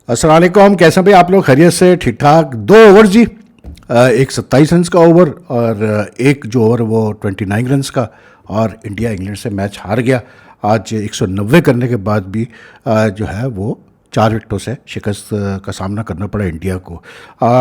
अस्सलाम वालेकुम। कैसे हैं भाई आप लोग? खैरियत से? ठीक ठाक। 2 ओवर जी। एक 27 रन्स का ओवर और एक जो ओवर वो 29 रन्स का, और इंडिया इंग्लैंड से मैच हार गया। आज 190 करने के बाद भी जो है वो 4 विकेटों से शिकस्त का सामना करना पड़ा इंडिया को।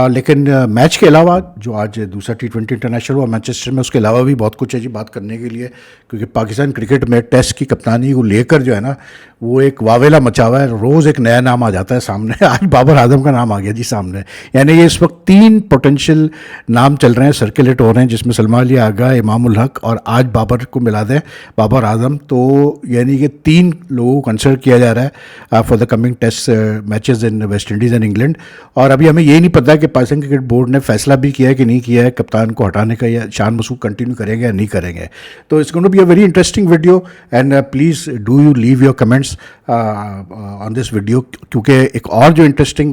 लेकिन मैच के अलावा जो आज दूसरा T20 इंटरनेशनल हुआ मैनचेस्टर में, उसके अलावा भी बहुत कुछ है जी बात करने के लिए, क्योंकि पाकिस्तान क्रिकेट में टेस्ट की कप्तानी को लेकर जो है ना वो एक वावेला मचा हुआ है। रोज़ एक नया नाम आ जाता है सामने। आज बाबर आजम का नाम आ गया जी सामने। यानी ये इस वक्त 3 पोटेंशियल नाम चल रहे हैं, सर्कुलेट हो रहे हैं, जिसमें सलमान अली आगा, इमामुल हक और आज बाबर को मिला दें, बाबर आजम। तो यानी कि 3 लोगों को कंसिडर किया जा रहा है for the coming test matches in West Indies and England. और अभी हमें ये नहीं पता कि पाकिस्तान क्रिकेट बोर्ड ने फैसला भी किया है कि नहीं किया है कप्तान को हटाने का, या शान मसूद कंटिन्यू करेंगे या नहीं करेंगे। तो it's going to be a very interesting video and please do you leave your comments on this video, क्योंकि एक और जो इंटरेस्टिंग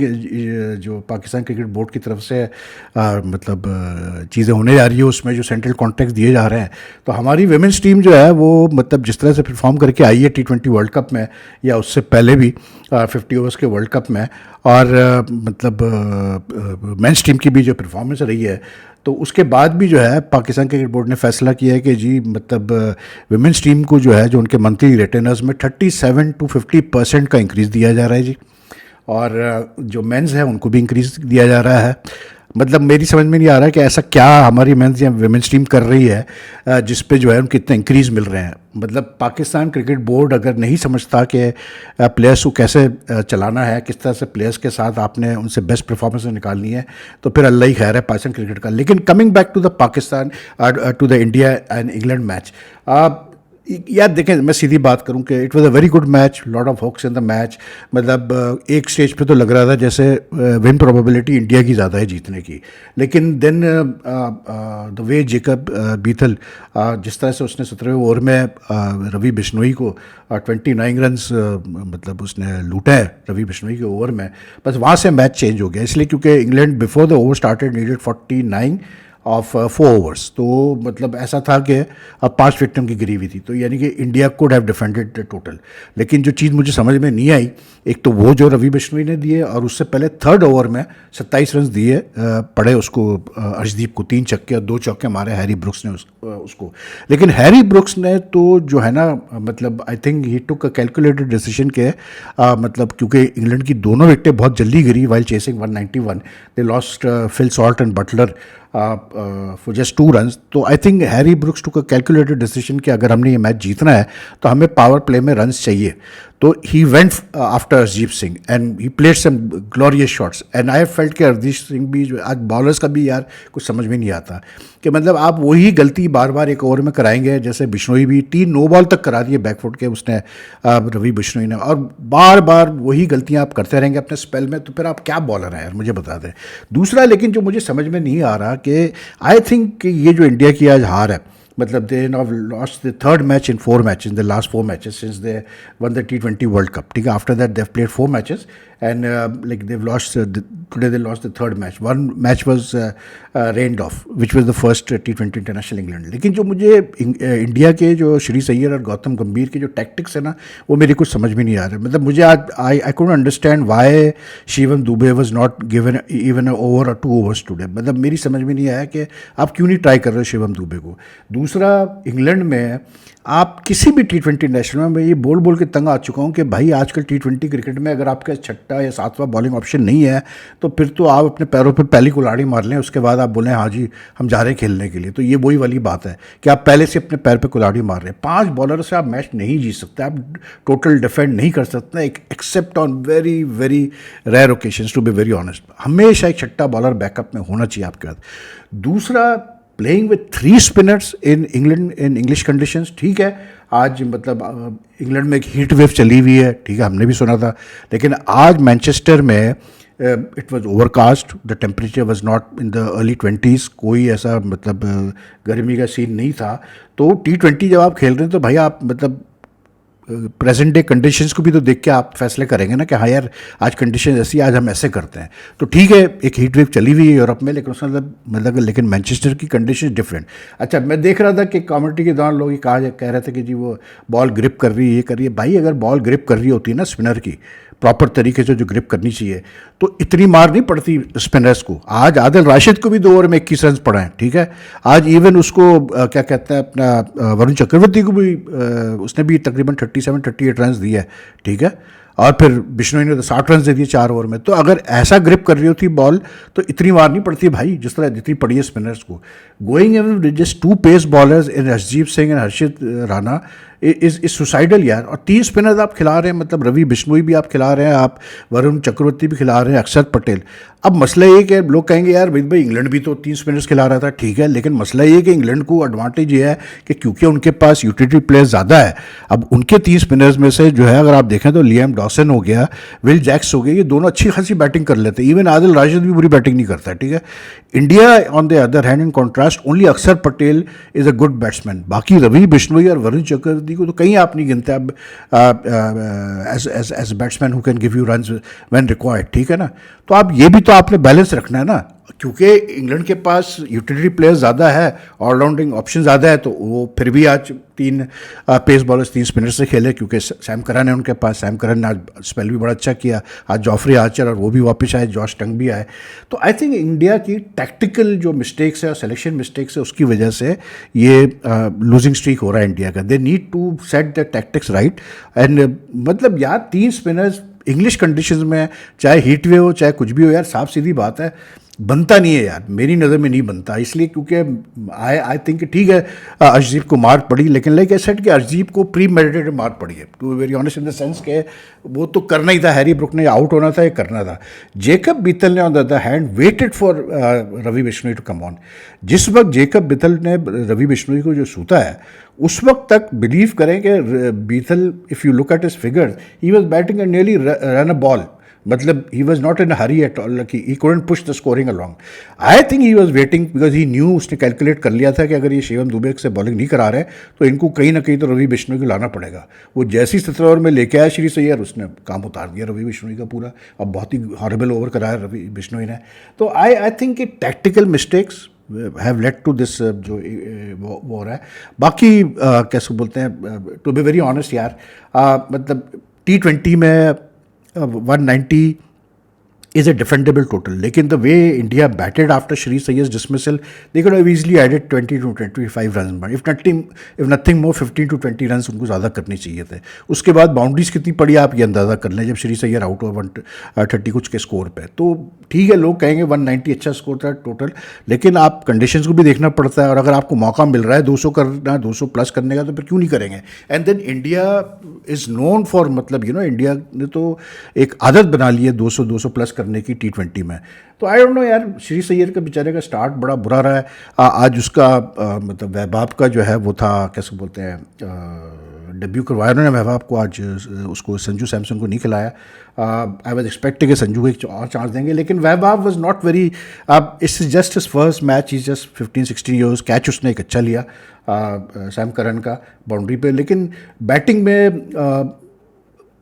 जो पाकिस्तान क्रिकेट बोर्ड की तरफ से मतलब चीज़ें होने जा रही है, उसमें जो सेंट्रल कॉन्ट्रैक्ट दिए जा रहे हैं। तो हमारी वुमेन्स टीम जो है वो मतलब जिस तरह से परफॉर्म करके आई है T20 वर्ल्ड कप में, या उससे पहले भी 50 ओवर्स के वर्ल्ड कप में, और मतलब मेंस टीम की भी जो परफॉर्मेंस रही है, तो उसके बाद भी जो है पाकिस्तान क्रिकेट बोर्ड ने फैसला किया है कि जी मतलब वुमेन्स टीम को जो है जो उनके मंथली रिटेनर्स में 37 to 50% का इंक्रीज़ दिया जा रहा है जी। और जो मेंस है उनको भी इंक्रीज़ दिया जा रहा है। मतलब मेरी समझ में नहीं आ रहा है कि ऐसा क्या हमारी मेंस या वुमेन्स टीम कर रही है जिस पे जो है उनको इतने इंक्रीज़ मिल रहे हैं। मतलब पाकिस्तान क्रिकेट बोर्ड अगर नहीं समझता कि प्लेयर्स को कैसे चलाना है, किस तरह से प्लेयर्स के साथ आपने उनसे बेस्ट परफॉर्मेंस निकालनी है, तो फिर अल्लाह ही खैर है पाकिस्तान क्रिकेट का। लेकिन coming back to the Pakistan to the India and England match, यार देखें, मैं सीधी बात करूं कि it was a very good match, lot of hawks in the match. मतलब एक स्टेज पे तो लग रहा था जैसे विन प्रोबेबिलिटी इंडिया की ज़्यादा है जीतने की, लेकिन then the way Jacob Bethel जिस तरह से उसने 17वें ओवर में रवि बिश्नोई को 29 रन्स मतलब उसने लूटा है रवि बिश्नोई के ओवर में, बस वहाँ से मैच चेंज हो गया। इसलिए क्योंकि England before the over started needed 49 of 4 overs, तो मतलब ऐसा था कि अब 5 विकेट की गिरी हुई थी, तो यानी कि India could have defended total. लेकिन जो चीज़ मुझे समझ में नहीं आई, एक तो वो जो रवि बिश्नोई ने दिए, और उससे पहले 3rd ओवर में 27 रन दिए पड़े उसको, अर्शदीप को 3 छक्के और 2 चौके मारे हैरी ब्रुक्स ने उसको। लेकिन हैरी ब्रुक्स ने तो जो है ना मतलब I think he took a calculated decision के मतलब क्योंकि इंग्लैंड की दोनों विकेटें बहुत जल्दी गिरी while chasing 191, they lost Phil Salt and Buttler for just 2 runs. तो I think Harry Brooks took a calculated decision कि अगर हमने ये मैच जीतना है तो हमें पावर प्ले में रन्स चाहिए। तो he went after Arshdeep Singh and he played some glorious shots, and I felt कि अर्शदीप सिंह भी जो आज बॉलर्स का भी यार कुछ समझ में नहीं आता कि मतलब आप वही गलती बार बार एक ओवर में कराएंगे। जैसे बिश्नोई भी 3 नो बॉल तक करा दिए बैकफुट के उसने रवि बिश्नोई ने, और बार बार वही गलतियां आप करते रहेंगे अपने स्पेल में, तो फिर आप क्या बॉलर हैं यार, मुझे बता दें। दूसरा लेकिन जो मुझे समझ में नहीं आ रहा कि आई थिंक ये जो इंडिया की आज हार है, मतलब they have lost the 3rd match in 4 matches in the last 4 matches since they one the T20 world cup, ठीक है। After that they have played 4 matches and like they have lost today, they lost the 3rd match. 1 match was rained of which was the first T20 international England. लेकिन जो मुझे India के जो श्री सैयद और गौतम गंभीर के जो टैक्टिक्स है ना, वो मेरी कुछ समझ में नहीं आ रहे। मतलब मुझे आज I couldn't understand why Shivam Dubey was not given even over और 2 ओवर्स टुडे। मतलब मेरी समझ में नहीं आया कि आप क्यों नहीं ट्राई कर रहे हो शिवम दुबे को। दूसरा, इंग्लैंड में आप किसी भी T20 नेशनल में, मैं ये बोल बोल के तंग आ चुका हूँ कि भाई आजकल T20 क्रिकेट में अगर आपका 6वां या 7वां बॉलिंग ऑप्शन नहीं है तो फिर तो आप अपने पैरों पे पहली कुल्हाड़ी मार लें, उसके बाद आप बोलें हाँ जी हम जा रहे हैं खेलने के लिए। तो ये वही वाली बात है कि आप पहले से अपने पैर पे कुल्हाड़ी मार रहे हैं। 5 बॉलर से आप मैच नहीं जीत सकते, आप टोटल डिफेंड नहीं कर सकते, except on very very rare occasions, to be very honest. हमेशा एक 6वां बॉलर बैकअप में होना चाहिए आपके पास। दूसरा, playing with 3 spinners in England in English conditions, ठीक है। आज मतलब इंग्लैंड में एक हीट वेव चली हुई है, ठीक है, हमने भी सुना था। लेकिन आज मैनचेस्टर में it was overcast, the temperature was not in the early 20s, कोई ऐसा मतलब गर्मी का सीन नहीं था। तो T20 जब आप खेल रहे हैं तो भाई आप मतलब प्रेजेंट डे कंडीशंस को भी तो देख के आप फैसले करेंगे ना कि हाँ यार आज कंडीशन ऐसी, आज हम ऐसे करते हैं। तो ठीक है, एक हीट वेव चली हुई है यूरोप में, लेकिन उसका मतलब लेकिन मैनचेस्टर की कंडीशन डिफरेंट। अच्छा, मैं देख रहा था कि कमेंट्री के दौरान लोग कह रहे थे कि जी वो बॉल ग्रिप कर रही है, ये कर रही है। भाई अगर बॉल ग्रिप कर रही होती है ना स्पिनर की, प्रॉपर तरीके से जो ग्रिप करनी चाहिए, तो इतनी मार नहीं पड़ती स्पिनर्स को। आज आदिल राशिद को भी 2 ओवर में 21 रन पड़ा है, ठीक है। आज इवन उसको क्या कहते हैं अपना वरुण चक्रवर्ती को भी उसने भी तकरीबन 37-38 रन दिए है, ठीक है। और फिर बिश्नोई ने तो 60 रन दे दिए 4 ओवर में। तो अगर ऐसा ग्रिप कर रही होती बॉल तो इतनी मार नहीं पड़ती भाई, जिस तरह जितनी पड़ी है स्पिनर्स को। Going with just 2 pace bowlers in Harjeet Singh and Harshit Rana is suicidal यार। और 3 स्पिनर्स आप खिला रहे हैं, मतलब रवि बिश्नोई भी आप खिला रहे हैं, आप वरुण चक्रवर्ती भी खिला रहे हैं, अक्षर पटेल। अब मसला ये कि लोग कहेंगे यार भाई इंग्लैंड भी तो 3 स्पिनर्स खिला रहा था, ठीक है, लेकिन मसला ये कि इंग्लैंड को एडवांटेज ये है कि क्योंकि उनके पास यूटिलिटी प्लेयर्स ज़्यादा है। अब उनके 3 स्पिनर्स में से जो है अगर आप देखें तो लियाम डॉसन हो गया, विल जैक्स हो गया, ये दोनों अच्छी खासी बैटिंग कर लेते हैं। इवन आदिल राशिद भी बुरी बैटिंग नहीं करता है, ठीक है। India on the other hand in contrast only Akshar Patel is a good batsman. बाकी रवि बिश्नोई और वरुण चक्रवर्ती को तो कहीं आप नहीं गिनते अब as batsman who can give you runs when required, ठीक है ना। तो आप ये भी तो आपने बैलेंस रखना है ना, क्योंकि इंग्लैंड के पास यूटिलिटी प्लेयर्स ज़्यादा है, ऑलराउंडिंग ऑप्शन ज़्यादा है, तो वो फिर भी आज 3 पेस बॉलर्स 3 स्पिनर्स से खेले, क्योंकि सैम करन है उनके पास। सैम करन ने आज स्पेल भी बड़ा अच्छा किया, आज जॉफरी आर्चर और वो भी वापस आए, जॉश टंग भी आए। तो आई थिंक इंडिया की टैक्टिकल जो मिस्टेक्स है और सिलेक्शन मिस्टेक्स है उसकी वजह से ये लूजिंग स्ट्रीक हो रहा है इंडिया का। They need to set the tactics right. And मतलब यार 3 स्पिनर्स इंग्लिश कंडीशंस में, चाहे हीट वेव हो चाहे कुछ भी हो यार, साफ सीधी बात है, बनता नहीं है यार, मेरी नज़र में नहीं बनता। इसलिए क्योंकि आई थिंक ठीक है अर्शदीप को मार पड़ी, लेकिन लाइक आई सेड कि अर्शदीप को प्री मेडिटेटेड मार पड़ी है, to very honest in the sense के वो तो करना ही था, हैरी ब्रुक ने आउट होना था, ये करना था। जेकब बीतल ने on the other hand waited for Ravi Bishnoi to come on. जिस वक्त जेकब बीतल ने रवि बिश्नोई को जो सूता है उस वक्त तक बिलीव करें कि Bethell, if you look at his figures, he was batting and nearly run a ball. मतलब he was not in a hurry at all, he couldn't push the scoring along. I think he was waiting because he knew, उसने calculate कर लिया था कि अगर ये शिवम दुबे से bowling नहीं करा रहे तो इनको कहीं ना कहीं तो रवि बिश्नोई को लाना पड़ेगा। वो जैसी 17 ओवर में लेके आया श्री सैय्यर, उसने काम उतार दिया रवि बिश्नोई का पूरा। अब बहुत ही हॉरेबल ओवर कराया रवि बिश्नोई ने। तो आई थिंक कि tactical mistakes have led to this जो वो हो रहा है। बाकी कैसे बोलते हैं, टू बी वेरी ऑनेस्ट यार, मतलब T20 में 190 is a defendable total, लेकिन the way India batted after Shree Sayyed's dismissal, they could have easily added 20 to 25 runs, but if nothing more 15 to 20 runs उनको ज़्यादा करने चाहिए थे। उसके बाद बाउंड्रीज कितनी पड़ी आप ये अंदाज़ा कर लें जब श्री सैयद आउट हुआ 130 कुछ के स्कोर पे। तो ठीक है, लोग कहेंगे 190 अच्छा स्कोर था टोटल, लेकिन आप कंडीशंस को भी देखना पड़ता है, और अगर आपको मौका मिल रहा है 200 करना, 200 प्लस करने का, तो फिर क्यों नहीं करेंगे। And then India is known for, मतलब यू नो इंडिया ने तो एक आदत बना ली है 200 प्लस करने की T20 में। तो आई डोंट नो यार, श्री सैयद का बेचारे का स्टार्ट बड़ा बुरा रहा है। आज उसका मतलब वैभव का जो है वो था, कैसे बोलते हैं, डेब्यू करवाया उन्होंने वैभव को, आज उसको संजू सैमसन को नहीं खिलाया। आई वाज एक्सपेक्टिंग कि संजू को एक और चांस देंगे, लेकिन Vaibhav was not very, it's just his first match, is just 15-16 years. Catch उसने एक अच्छा लिया सैम करन का बाउंड्री पे, लेकिन बैटिंग में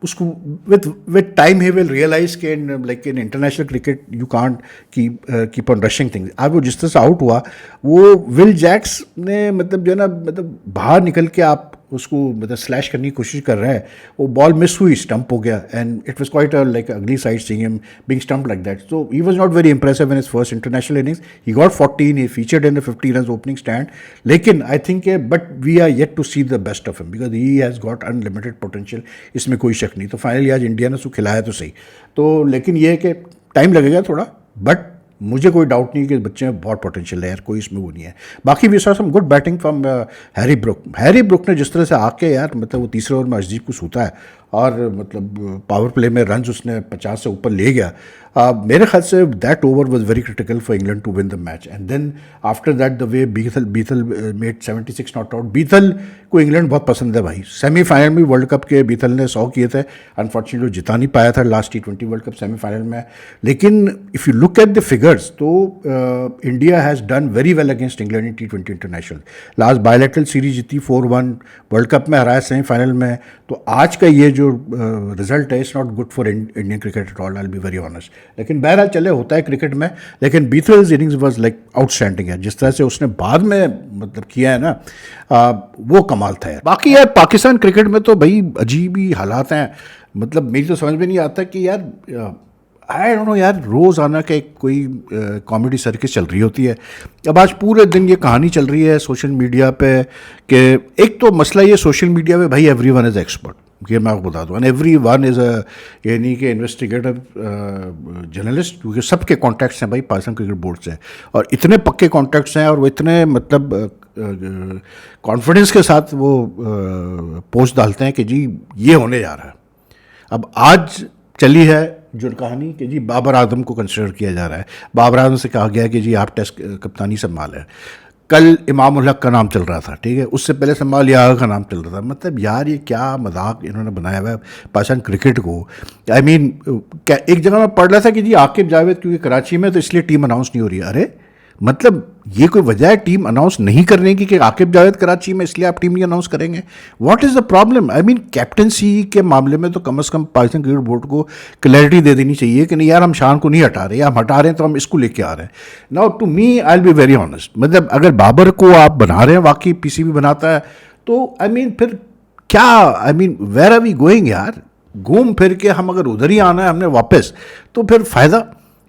उसको with time he will realise के like in international cricket you can't keep on rushing things. आज वो जिस तरह से आउट हुआ, वो विल जैक्स ने मतलब जो है ना, मतलब बाहर निकल के आप उसको मतलब स्लैश करने की कोशिश कर रहा है, वो बॉल मिस हुई, स्टंप हो गया, and it was quite like ugly side seeing him being stump like that. So he was not very impressive in his first international innings. He got 14, he featured in the 50 run opening stand, लेकिन I think but we are yet to see the best of him because he has got unlimited potential, इसमें कोई शक नहीं। तो finally आज India ने उसको खिलाया तो सही, तो लेकिन ये है कि टाइम लगेगा थोड़ा, बट मुझे कोई डाउट नहीं कि बच्चे में बहुत पोटेंशियल है यार, कोई इसमें वो नहीं है। बाकी we saw some good batting from Harry Brook. Harry Brook ने जिस तरह से आके यार, मतलब वो तीसरे ओवर में अर्शदीप को सूता है, और मतलब पावर प्ले में रन्स उसने 50 से ऊपर ले गया। मेरे ख्याल से that over was very critical for England to win the match. And then after that the way Bethell made 76 not out. Bethell को इंग्लैंड बहुत पसंद है भाई। सेमीफाइनल में वर्ल्ड कप के बीथल ने 100 किए थे, अनफॉर्चुनेटली जिता नहीं पाया था last T20 world cup semifinal में। लेकिन if you look at the figures, तो India has done very well against England in T20 international. Last bilateral series जीती 4-1, वर्ल्ड कप में हराया सेमीफाइनल में। तो आज का ये जो रिजल्ट है, it's not good for Indian cricket at all, I will be very honest. लेकिन बहरहाल चले, होता है क्रिकेट में। लेकिन बीथल्स इनिंग्स वाज लाइक आउटस्टैंडिंग है, जिस तरह से उसने बाद में मतलब किया है ना, वो कमाल था यार। बाकी यार पाकिस्तान क्रिकेट में तो भाई अजीब ही हालात हैं। मतलब मेरी तो समझ में नहीं आता कि यार आई डोंट नो यार, रोज़ाना का एक कोई कॉमेडी सर्किस चल रही होती है। अब आज पूरे दिन ये कहानी चल रही है सोशल मीडिया पे कि एक तो मसला ये सोशल मीडिया पे भाई एवरी वन इज़ एक्सपर्ट, ये मैं आपको बता दूँ, एंड एवरी वन इज़ ये नहीं कि इन्वेस्टिगेटिव जर्नलिस्ट, क्योंकि सबके कॉन्टैक्ट्स हैं भाई पाकिस्तान क्रिकेट बोर्ड से, और इतने पक्के कॉन्टैक्ट्स हैं और वो इतने मतलब कॉन्फिडेंस के साथ वो पोस्ट डालते हैं कि जी ये होने जा रहा है। अब आज चली है जो कहानी कि जी बाबर आजम को कंसिडर किया जा रहा है, बाबर आजम से कहा गया कि जी आप टेस्ट कप्तानी संभालें। कल इमाम उल हक का नाम चल रहा था, ठीक है, उससे पहले सलमान लियाकत का नाम चल रहा था। मतलब यार ये क्या मजाक इन्होंने बनाया हुआ है पाकिस्तान क्रिकेट को। आई मीन क्या एक जगह मैं पढ़ रहा था कि जी आकिब जावेद क्योंकि कराची में तो इसलिए टीम अनाउंस नहीं हो रही है। अरे मतलब ये कोई वजह है टीम अनाउंस नहीं करने की कि आकिब जावेद कराची में इसलिए आप टीम नहीं अनाउंस करेंगे? What is the problem? I mean captaincy के मामले में तो कम से कम पाकिस्तान क्रिकेट बोर्ड को क्लैरिटी दे देनी चाहिए कि नहीं यार हम शान को नहीं हटा रहे, या हम हटा रहे हैं तो हम इसको लेके आ रहे हैं। Now to me I will be very honest, मतलब अगर बाबर को आप बना रहे हैं, वाकई पीसीबी बनाता है, तो आई मीन फिर क्या, I mean where are we going यार? घूम फिर के हम अगर उधर ही आना है हमने वापस, तो फिर फ़ायदा।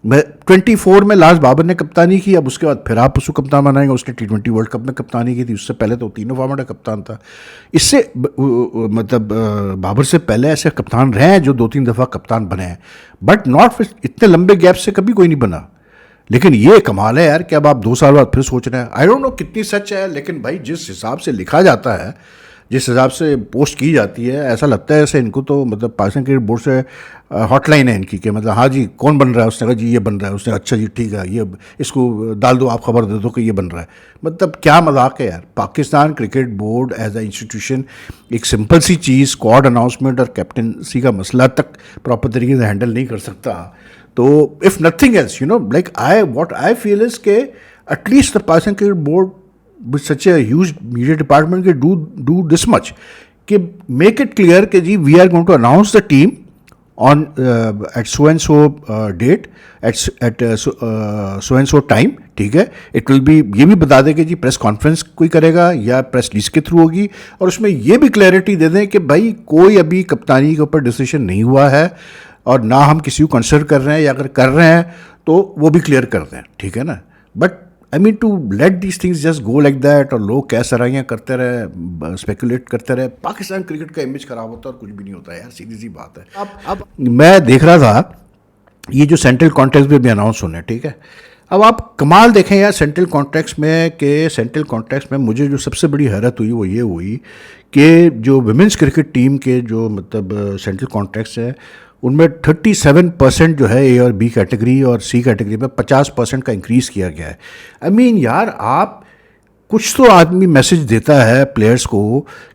मैं 24 में लास्ट बाबर ने कप्तानी की, अब उसके बाद फिर आप उसको कप्तान बनाएंगे। उसने T20 वर्ल्ड कप में कप्तानी की थी, उससे पहले तो तीनों फॉर्मेट का कप्तान था। इससे मतलब बाबर से पहले ऐसे कप्तान रहे हैं जो 2-3 दफ़ा कप्तान बने हैं, बट नॉट इतने लंबे गैप से कभी कोई नहीं बना। लेकिन ये कमाल है यार कि अब आप 2 साल बाद फिर सोच रहे हैं। आई डोंट नो कितनी सच है, लेकिन भाई जिस हिसाब से लिखा जाता है, जिस हिसाब से पोस्ट की जाती है, ऐसा लगता है ऐसे इनको तो मतलब पाकिस्तान क्रिकेट बोर्ड से हॉटलाइन है इनकी कि मतलब हाँ जी कौन बन रहा है, उसने कहा जी ये बन रहा है, उसने अच्छा जी ठीक है ये इसको डाल दो, आप खबर दे दो कि ये बन रहा है। मतलब क्या मजाक है यार। Pakistan cricket board as a institution एक सिंपल सी चीज़ स्क्वाड अनाउंसमेंट और कैप्टनसी का मसला तक प्रॉपर तरीके से हैंडल नहीं कर सकता। तो if nothing else you know like what I feel is के at least the Pakistan cricket board with such a huge media department के do this much कि make it clear कि जी we are going to announce the team on at so and so date at so and so time, ठीक है। It will be, ये भी बता दें कि जी प्रेस कॉन्फ्रेंस कोई करेगा या प्रेस रिलीज के थ्रू होगी, और उसमें ये भी क्लैरिटी दे दें कि भाई कोई अभी कप्तानी के ऊपर डिसीजन नहीं हुआ है और ना हम किसी को कंसिडर कर रहे हैं, या अगर कर रहे हैं तो वो भी क्लियर कर दें, ठीक है ना। But I mean to let these things just go like that और लोग क्या सराहियाँ करते रहे, स्पेकुलेट करते रहे, पाकिस्तान क्रिकेट का इमेज खराब होता है और कुछ भी नहीं होता है यार, सीधी सी बात है। अब मैं देख रहा था ये जो सेंट्रल कॉन्ट्रैक्ट भी अनाउंस होने, ठीक है। अब आप कमाल देखें यार सेंट्रल कॉन्ट्रैक्ट्स में, कि सेंट्रल कॉन्ट्रैक्ट्स में मुझे जो सबसे बड़ी हैरत हुई वो ये हुई कि जो वुमेंस क्रिकेट टीम के जो मतलब सेंट्रल कॉन्ट्रैक्ट्स हैं उनमें 37% जो है ए और बी कैटेगरी और सी कैटेगरी में 50% का इंक्रीज़ किया गया है। आई मीन यार आप कुछ तो आदमी मैसेज देता है प्लेयर्स को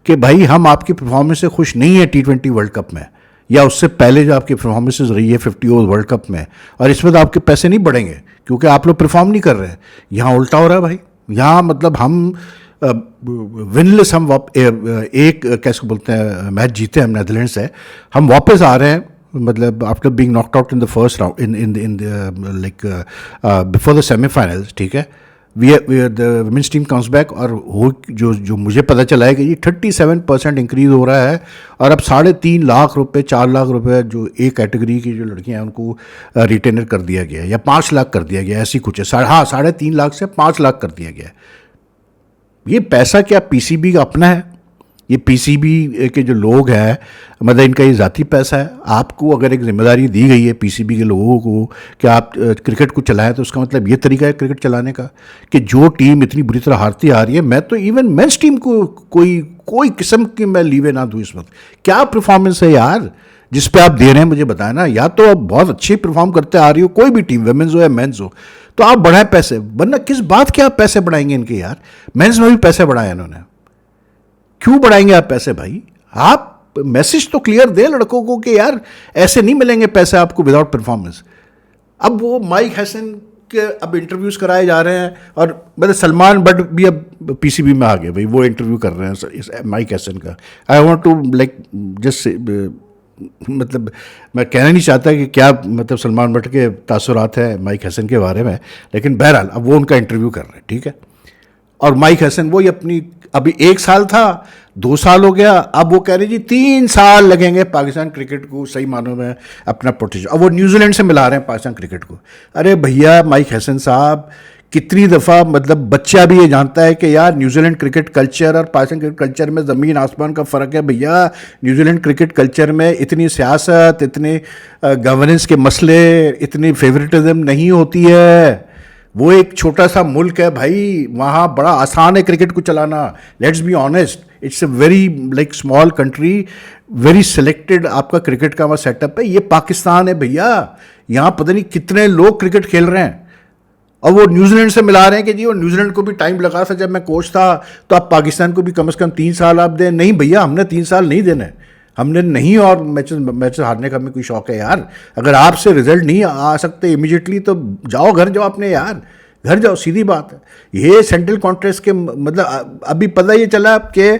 कि भाई हम आपकी परफॉर्मेंस से खुश नहीं है T20 वर्ल्ड कप में, या उससे पहले जो आपकी परफॉर्मेंसेज रही है 50 ओवर वर्ल्ड कप में, और इसमें तो आपके पैसे नहीं बढ़ेंगे क्योंकि आप लोग परफॉर्म नहीं कर रहे हैं। यहाँ उल्टा हो रहा है भाई, यहाँ मतलब हम विनलेस, हम एक कैसे बोलते हैं मैच जीते हम नीदरलैंड से, हम वापस आ रहे हैं मतलब after being knocked out in the first round in like before the semifinals, ठीक है। We the women's team comes back, और हो जो मुझे पता चला है कि ये 37% इंक्रीज़ हो रहा है, और अब 3.5 लाख रुपए 4 लाख रुपए जो एक कैटेगरी की जो लड़कियां हैं उनको रिटेनर कर दिया गया है, या 5 लाख कर दिया गया, ऐसी कुछ है। हाँ 3.5 लाख से 5 लाख कर दिया गया है। ये पैसा क्या पीसीबी का अपना है? ये पीसीबी के जो लोग हैं मतलब इनका ये ज़ाती पैसा है? आपको अगर एक जिम्मेदारी दी गई है पीसीबी के लोगों को कि आप क्रिकेट को चलाएं, तो उसका मतलब ये तरीका है क्रिकेट चलाने का कि जो टीम इतनी बुरी तरह हारती आ रही है, मैं तो इवन मेंस टीम को कोई किस्म की मैं लीवे ना दूँ इस वक्त। क्या परफॉर्मेंस है यार जिस पे आप दे रहे हैं, मुझे बताया ना। या तो आप बहुत अच्छी परफॉर्म करते आ रही हो, कोई भी टीम वेमेंस हो या मेंस हो, तो आप बढ़ाएं पैसे, वरना किस बात के आप पैसे बढ़ाएंगे इनके यार। मेंस में भी पैसे बढ़ाए इन्होंने, क्यों बढ़ाएंगे आप पैसे भाई? आप मैसेज तो क्लियर दे लड़कों को कि यार ऐसे नहीं मिलेंगे पैसे आपको विदाउट परफॉर्मेंस। अब वो माइक हसन के अब इंटरव्यूज़ कराए जा रहे हैं, और मतलब सलमान बट भी अब पीसीबी में आ गए भाई, वो इंटरव्यू कर रहे हैं इस माइक हसन का। I want to like just मतलब मैं कहना नहीं चाहता कि क्या मतलब सलमान बट के तासुरात हैं माइक हसन के बारे में, लेकिन बहरहाल अब वो उनका इंटरव्यू कर रहे हैं, ठीक है। और माइक हसन वही अपनी अभी 1 साल था, 2 साल हो गया, अब वो कह रहे जी 3 साल लगेंगे पाकिस्तान क्रिकेट को सही मानों में अपना प्रोटेक्शन। अब वो न्यूजीलैंड से मिला रहे हैं पाकिस्तान क्रिकेट को। अरे भैया माइक हैसन साहब, कितनी दफ़ा मतलब बच्चा भी ये जानता है कि यार न्यूजीलैंड क्रिकेट कल्चर और पाकिस्तान क्रिकेट कल्चर में ज़मीन आसमान का फ़र्क है भैया। न्यूजीलैंड क्रिकेट कल्चर में इतनी सियासत, इतने गवर्नेंस के मसले, इतनी फेवरेटिज्म नहीं होती है। वो एक छोटा सा मुल्क है भाई, वहाँ बड़ा आसान है क्रिकेट को चलाना। Let's be honest, it's a very like small country, very selected आपका क्रिकेट का वहाँ सेटअप है। ये पाकिस्तान है भैया, यहाँ पता नहीं कितने लोग क्रिकेट खेल रहे हैं और वो न्यूजीलैंड से मिला रहे हैं कि जी वो न्यूजीलैंड को भी टाइम लगा था जब मैं कोच था, तो आप पाकिस्तान को भी कम से कम 3 साल आप दें। नहीं भैया, हमने 3 साल नहीं देने, हमने नहीं। और मैचेस हारने का हमें कोई शौक है यार? अगर आपसे रिजल्ट नहीं आ सकते इमीडिएटली तो जाओ घर जाओ अपने यार, घर जाओ, सीधी बात है। ये सेंट्रल कॉन्ट्रेस्ट के मतलब अभी पता ये चला कि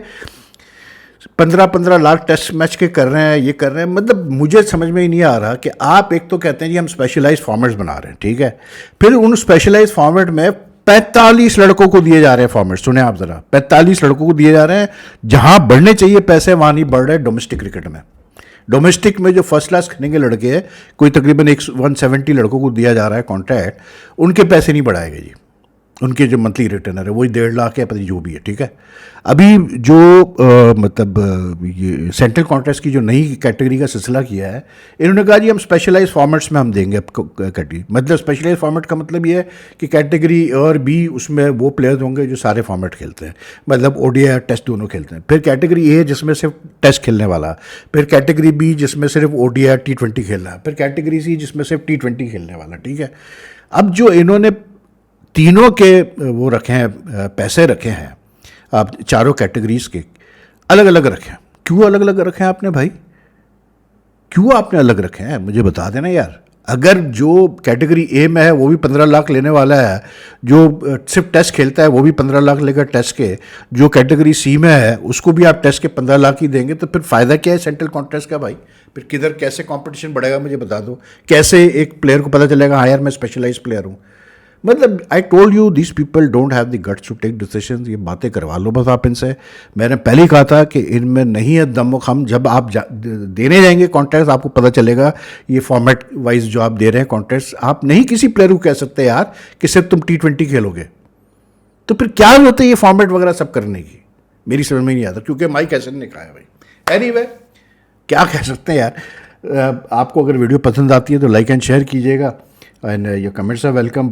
15-15 लाख टेस्ट मैच के कर रहे हैं, ये कर रहे हैं। मतलब मुझे समझ में ही नहीं आ रहा कि आप एक तो कहते हैं जी हम स्पेशलाइज्ड फॉर्मेट्स बना रहे हैं, ठीक है, फिर उन स्पेशलाइज्ड फॉर्मेट में 45 लड़कों को दिए जा रहे हैं फॉर्मेट। सुने आप जरा, 45 लड़कों को दिए जा रहे हैं। जहां बढ़ने चाहिए पैसे वहां नहीं बढ़ रहे डोमेस्टिक क्रिकेट में। डोमेस्टिक में जो फर्स्ट क्लास खेलेंगे लड़के हैं, कोई तकरीबन 170 लड़कों को दिया जा रहा है कॉन्ट्रैक्ट, उनके पैसे नहीं बढ़ाएंगे जी। उनके जो मंथली रिटर्नर है वही 1.5 लाख है, पता नहीं जो भी है, ठीक है। अभी जो मतलब ये सेंट्रल कॉन्ट्रैक्ट की जो नई कैटेगरी का सिलसिला किया है, इन्होंने कहा जी हम स्पेशलाइज फॉर्मेट्स में हम देंगे कैटेगरी। मतलब स्पेशलाइज फॉर्मेट का मतलब ये है कि कैटेगरी और बी उसमें वो प्लेयर्स होंगे जो सारे फॉर्मेट खेलते हैं, मतलब ओडीआई टेस्ट दोनों खेलते हैं। फिर कैटेगरी ए जिसमें सिर्फ टेस्ट खेलने वाला, फिर कैटेगरी बी जिसमें सिर्फ ओडीआई T20 खेलना है, फिर कैटेगरी सी जिसमें सिर्फ T20 खेलने वाला, ठीक है। अब जो इन्होंने तीनों के वो रखे हैं, पैसे रखे हैं, आप चारों कैटेगरीज के अलग अलग रखे हैं। क्यों अलग अलग रखे हैं आपने भाई? क्यों आपने अलग रखे हैं मुझे बता देना यार। अगर जो कैटेगरी ए में है वो भी 15 लाख लेने वाला है, जो सिर्फ टेस्ट खेलता है वो भी 15 लाख लेगा टेस्ट के, जो कैटेगरी सी में है उसको भी आप टेस्ट के 15 लाख ही देंगे, तो फिर फ़ायदा क्या है सेंट्रल कॉन्ट्रैक्ट का भाई? फिर किधर कैसे कंपटीशन बढ़ेगा मुझे बता दो। कैसे एक प्लेयर को पता चलेगा हाँ यार मैं स्पेशलाइज प्लेयर हूँ? मतलब I told you this people don't have the guts to take decisions. ये बातें करवा लो बस आप इनसे। मैंने पहले ही कहा था कि इनमें नहीं है दम खम। जब आप देने जाएंगे कॉन्ट्रैक्ट आपको पता चलेगा ये फॉर्मेट वाइज जो आप दे रहे हैं कॉन्ट्रैक्ट, आप नहीं किसी प्लेयर को कह सकते यार कि सिर्फ तुम T20 खेलोगे। तो फिर क्या जरूरत है ये फॉर्मेट वगैरह सब करने की? मेरी समझ में नहीं आता, क्योंकि माइक हैसन ने कहा है भाई। एनीवे क्या कह सकते हैं यार। आपको अगर वीडियो पसंद आती है तो लाइक एंड शेयर कीजिएगा, and your comments are welcome.